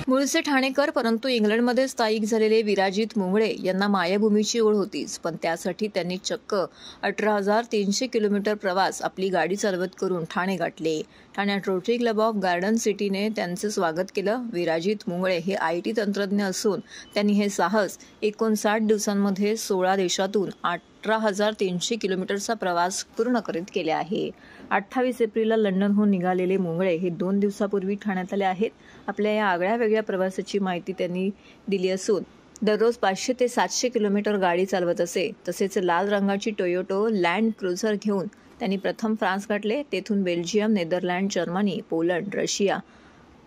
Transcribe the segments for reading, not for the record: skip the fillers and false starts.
मूळचे ठाणेकर परंतु इंग्लंडमध्ये स्थायिक झालेले विराजित मुंगळे यांना मायभूमीची ओढ होतीच, पण त्यासाठी त्यांनी चक्क 18,300 किलोमीटर प्रवास आपली गाडी चालवत करून ठाणे गाठले. ठाण्यात रोटरी क्लब ऑफ गार्डन सिटीने त्यांचे स्वागत केलं. विराजित मुंगळे हे IT तंत्रज्ञ असून त्यांनी हे साहस 59 दिवसांमध्ये 16 देशातून 18,300 किलोमीटरचा प्रवास पूर्ण करीत केले आहे. 28 एप्रिलला लंडनहून निघालेले मुंगळे हे 2 दिवसापूर्वी ठाण्यात आले आहेत. आपल्या या आगळ्या प्रवासाची माहिती त्यांनी दिली असून दररोज 500 ते 700 किलोमीटर गाडी चालवत असे. तसेच लाल रंगाची टोयोटो लँड क्रुझर घेऊन त्यांनी प्रथम फ्रान्स गाठले. तेथून Belgium, Netherlands, Germany, Poland, Russia,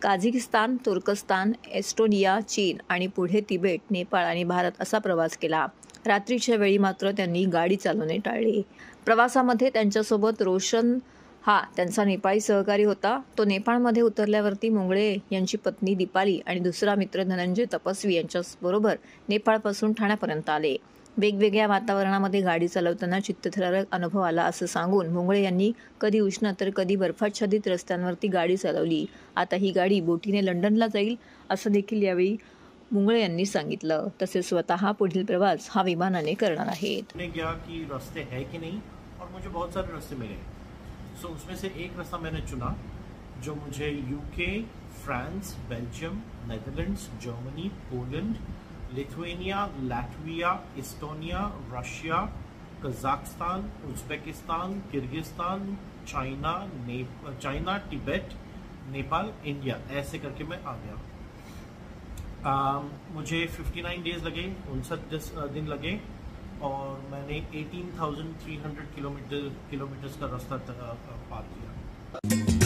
Kazakhstan, तुर्कस्तान, एस्टोनिया, चीन आणि पुढे तिबेट, नेपाळ आणि भारत असा प्रवास केला. रात्रीच्या वेळी मात्र त्यांनी गाडी चालवणे टाळले. प्रवासामध्ये त्यांच्यासोबत रोशन हा त्यांचा नेपाळी सहकारी होता. तो नेपाळमध्ये उतरल्यावरती मुंगळे यांची पत्नी दीपाली आणि दुसरा मित्र धनंजय तपस्वी यांच्याबरोबर नेपाळपासून ठाण्यापर्यंत आले. वेगवेगळ्या वातावरणामध्ये गाडी चालवताना चित्तथरारक अनुभव आला असं सांगून मुंगळे यांनी कधी उष्ण तर कधी बर्फाच्छादित रस्त्यांवरती गाडी चालवली. आता ही गाडी बोटीने लंडनला जाईल असं देखील यावेळी मुंगळे यांनी सांगितलं. तसेच स्वतः पुढील प्रवास हा विमानाने करणार आहेत. रास्ते है कि नहीं और मुझे बहुत सारे रास्ते मिले, सो उसमें से एक रास्ता मैंने चुना जो मुझे UK, France, Belgium, Netherlands, Germany, Poland, Lithuania, Latvia, Estonia, Russia, Kazakhstan, Uzbekistan, Kyrgyzstan, China, Tibet, Nepal, India, ऐसे करके मैं आ गया. मुझे 59 डेज लगे, 59 दिन लगे और मैंने 18,300 किलोमीटर्स का रास्ता पार किया.